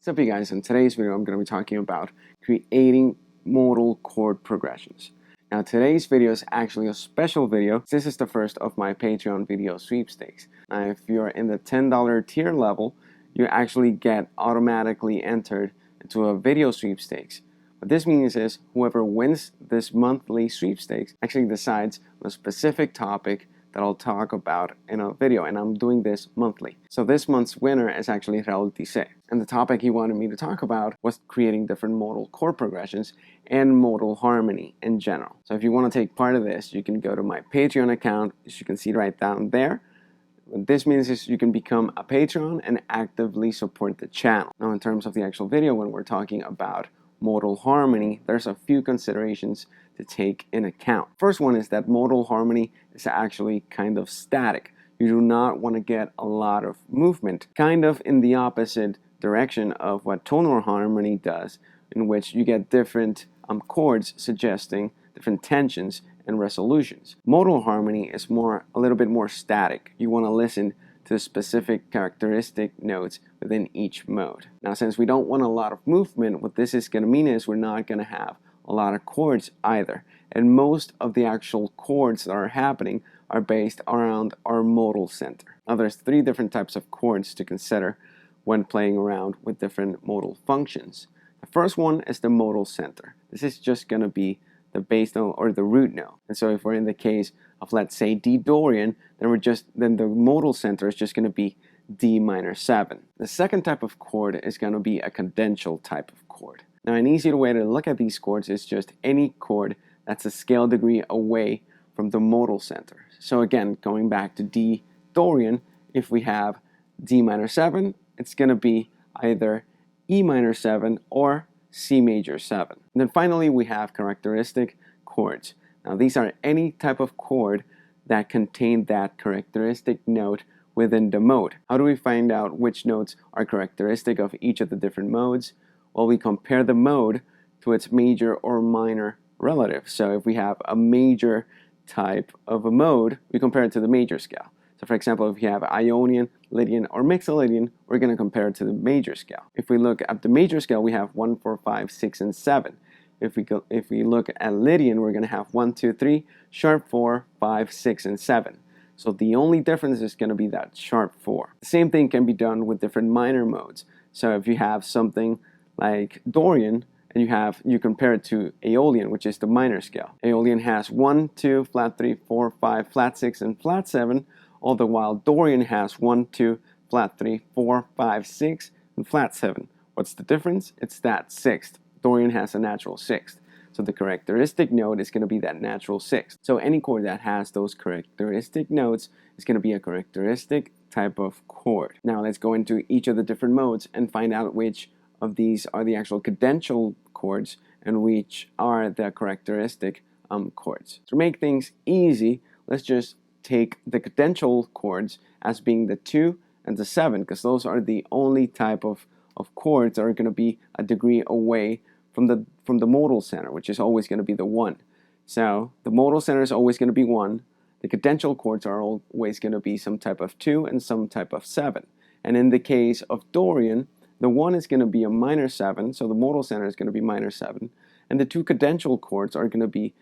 What's up, you guys? In today's video, I'm going to be talking about creating modal chord progressions. Now, today's video is actually a special video. This is the first of my Patreon video sweepstakes. Now, if you're in the $10 tier level, you actually get automatically entered into a video sweepstakes. What this means is whoever wins this monthly sweepstakes actually decides on a specific topic that I'll talk about in a video, and I'm doing this monthly. So this month's winner is actually Raul Tizze, and the topic he wanted me to talk about was creating different modal chord progressions and modal harmony in general. So if you want to take part of this, you can go to my Patreon account, as you can see right down there. What this means is you can become a patron and actively support the channel. Now, in terms of the actual video, when we're talking about modal harmony, there's a few considerations to take in account. First one is that modal harmony is actually kind of static. You do not want to get a lot of movement, kind of in the opposite direction of what tonal harmony does, in which you get different chords suggesting different tensions and resolutions. Modal harmony is a little bit more static. You want to listen to specific characteristic notes within each mode. Now, since we don't want a lot of movement, what this is going to mean is we're not going to have a lot of chords either. And most of the actual chords that are happening are based around our modal center. Now, there's three different types of chords to consider when playing around with different modal functions. The first one is the modal center. This is just going to be the bass note or the root note. And so if we're in the case of, let's say, D Dorian, then the modal center is just going to be D minor 7. The second type of chord is going to be a cadential type of chord. Now, an easier way to look at these chords is just any chord that's a scale degree away from the modal center. So again, going back to D Dorian, if we have D minor 7, it's going to be either E minor 7 or C major 7. And then finally, we have characteristic chords. Now, these are any type of chord that contain that characteristic note within the mode. How do we find out which notes are characteristic of each of the different modes? Well, we compare the mode to its major or minor relative. So if we have a major type of a mode, we compare it to the major scale. So for example, if we have Ionian, Lydian, or Mixolydian, we're going to compare it to the major scale. If we look at the major scale, we have 1, 4, 5, 6, and 7. If we look at Lydian, we're going to have 1, 2, 3, sharp 4, 5, 6, and 7. So the only difference is going to be that sharp 4. The same thing can be done with different minor modes. So if you have something like Dorian, and you compare it to Aeolian, which is the minor scale. Aeolian has 1, 2, flat 3, 4, 5, flat 6, and flat 7, all the while Dorian has 1, 2, flat 3, 4, 5, 6, and flat 7. What's the difference? It's that sixth. Dorian has a natural sixth. So the characteristic note is going to be that natural sixth. So any chord that has those characteristic notes is going to be a characteristic type of chord. Now let's go into each of the different modes and find out which of these are the actual cadential chords and which are the characteristic chords. To make things easy, let's just take the cadential chords as being the 2 and the 7, because those are the only type of chords that are going to be a degree away from the modal center, which is always going to be the 1. So the modal center is always going to be 1. The cadential chords are always going to be some type of 2 and some type of 7. And in the case of Dorian, the 1 is going to be a minor 7, so the modal center is going to be minor 7. And the 2 cadential chords are going to be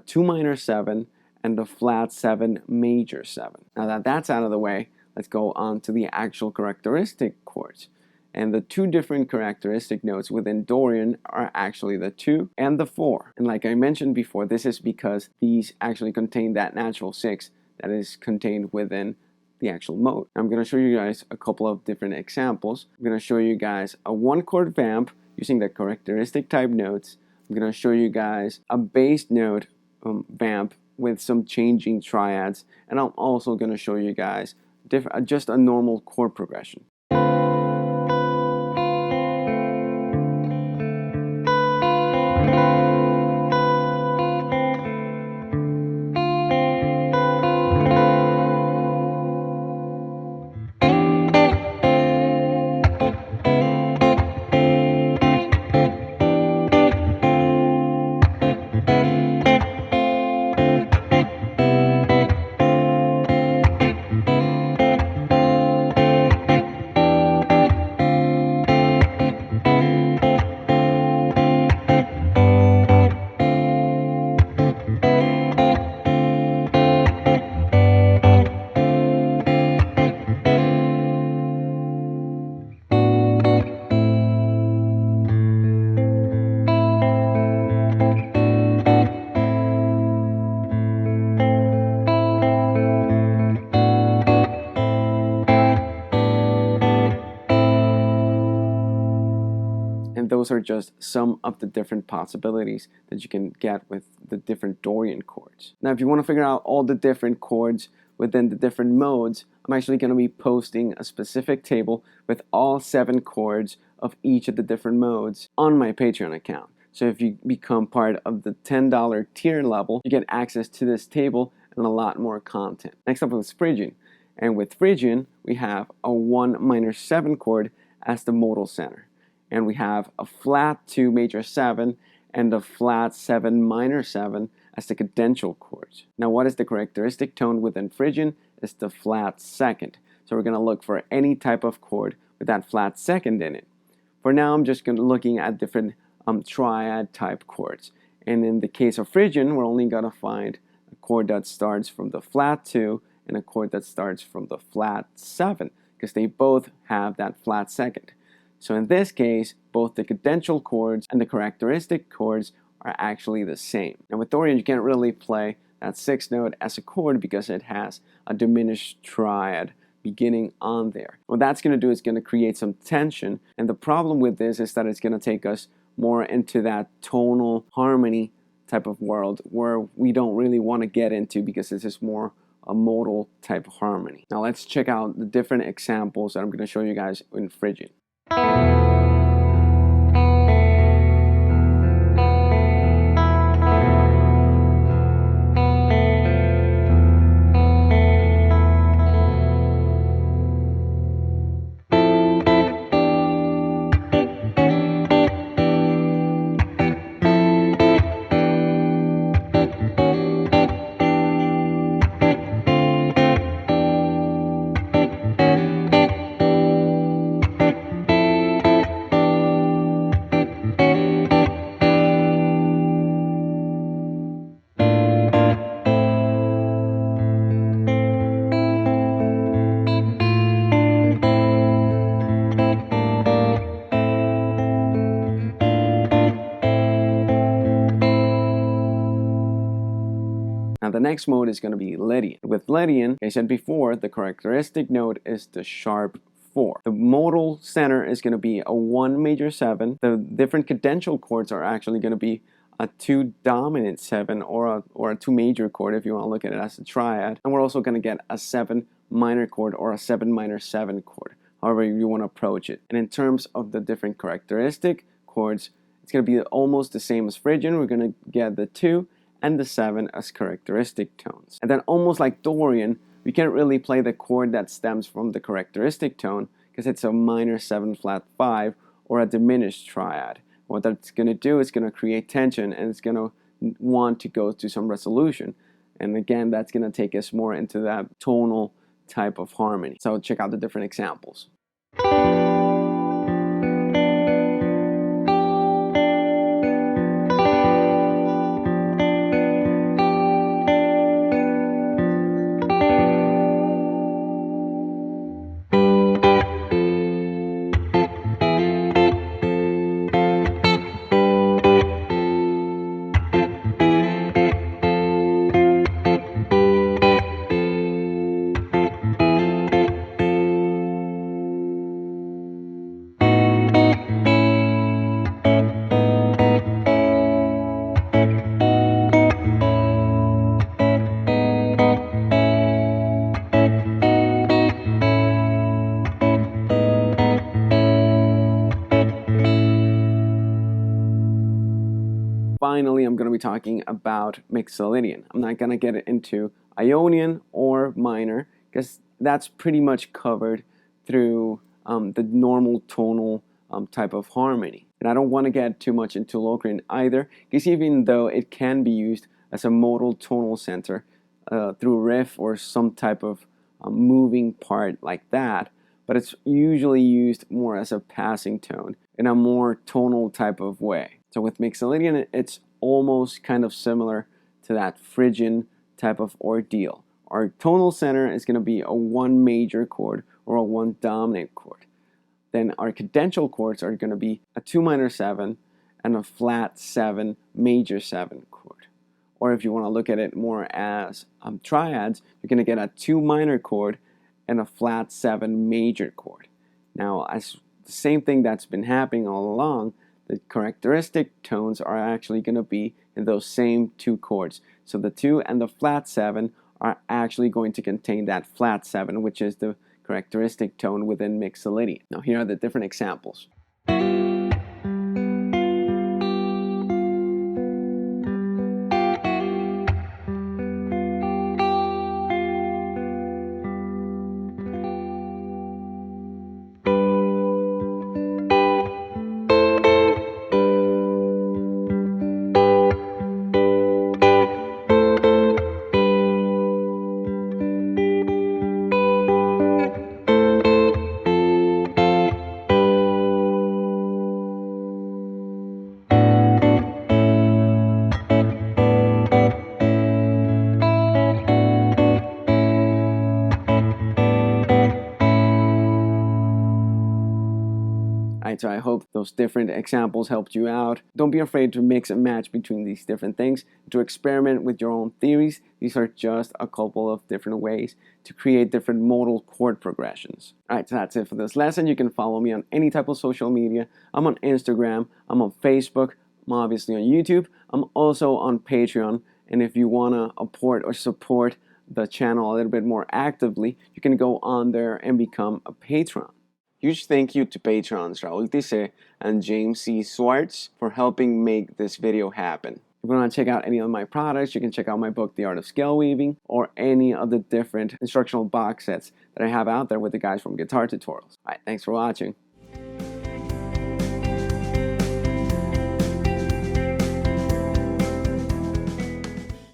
2 minor 7 and the flat 7 major 7. Now that that's out of the way, let's go on to the actual characteristic chords. And the 2 different characteristic notes within Dorian are actually the 2 and the 4. And like I mentioned before, this is because these actually contain that natural 6 that is contained within the actual mode. I'm going to show you guys a couple of different examples. I'm going to show you guys a 1-chord vamp using the characteristic type notes. I'm going to show you guys a bass note vamp with some changing triads, and I'm also going to show you guys just a normal chord progression. And those are just some of the different possibilities that you can get with the different Dorian chords. Now, if you want to figure out all the different chords within the different modes, I'm actually going to be posting a specific table with all 7 chords of each of the different modes on my Patreon account. So if you become part of the $10 tier level, you get access to this table and a lot more content. Next up is Phrygian. And with Phrygian, we have a 1 minor 7 chord as the modal center. And we have a flat 2 major 7 and a flat 7 minor 7 as the cadential chords. Now, what is the characteristic tone within Phrygian? It's the flat second. So we're going to look for any type of chord with that flat second in it. For now, I'm just looking at different triad type chords. And in the case of Phrygian, we're only going to find a chord that starts from the flat 2 and a chord that starts from the flat 7, because they both have that flat second. So in this case, both the cadential chords and the characteristic chords are actually the same. Now with Dorian, you can't really play that 6th note as a chord because it has a diminished triad beginning on there. What that's going to do is going to create some tension, and the problem with this is that it's going to take us more into that tonal harmony type of world where we don't really want to get into, because this is more a modal type of harmony. Now let's check out the different examples that I'm going to show you guys in Phrygian. Now the next mode is going to be Lydian. With Lydian, like I said before, the characteristic note is the sharp 4. The modal center is going to be a 1 major 7. The different cadential chords are actually going to be a 2 dominant 7 or a 2 major chord if you want to look at it as a triad. And we're also going to get a 7 minor chord or a 7 minor 7 chord, however you want to approach it. And in terms of the different characteristic chords, it's going to be almost the same as Phrygian. We're going to get the 2 and the 7 as characteristic tones. And then almost like Dorian, we can't really play the chord that stems from the characteristic tone because it's a minor 7 flat 5 or a diminished triad. What that's going to do is going to create tension, and it's going to want to go to some resolution. And again, that's going to take us more into that tonal type of harmony. So check out the different examples. Finally, I'm going to be talking about Mixolydian. I'm not going to get into Ionian or minor because that's pretty much covered through the normal tonal type of harmony. And I don't want to get too much into Locrian either, because even though it can be used as a modal tonal center through riff or some type of moving part like that, but it's usually used more as a passing tone in a more tonal type of way. So with Mixolydian, it's almost kind of similar to that Phrygian type of ordeal. Our tonal center is going to be a 1 major chord or a 1 dominant chord. Then our cadential chords are going to be a 2 minor 7 and a flat 7 major 7 chord. Or if you want to look at it more as triads, you're going to get a 2 minor chord and a flat 7 major chord. Now, as the same thing that's been happening all along, the characteristic tones are actually going to be in those same two chords. So the 2 and the flat 7 are actually going to contain that flat 7, which is the characteristic tone within Mixolydian. Now here are the different examples. Alright, so I hope those different examples helped you out. Don't be afraid to mix and match between these different things, to experiment with your own theories. These are just a couple of different ways to create different modal chord progressions. Alright, so that's it for this lesson. You can follow me on any type of social media. I'm on Instagram, I'm on Facebook, I'm obviously on YouTube. I'm also on Patreon, and if you want to support the channel a little bit more actively, you can go on there and become a patron. Huge thank you to patrons Raul Tizze and James C. Swartz for helping make this video happen. If you want to check out any of my products, you can check out my book, The Art of Scale Weaving, or any of the different instructional box sets that I have out there with the guys from Guitar Tutorials. Alright, thanks for watching.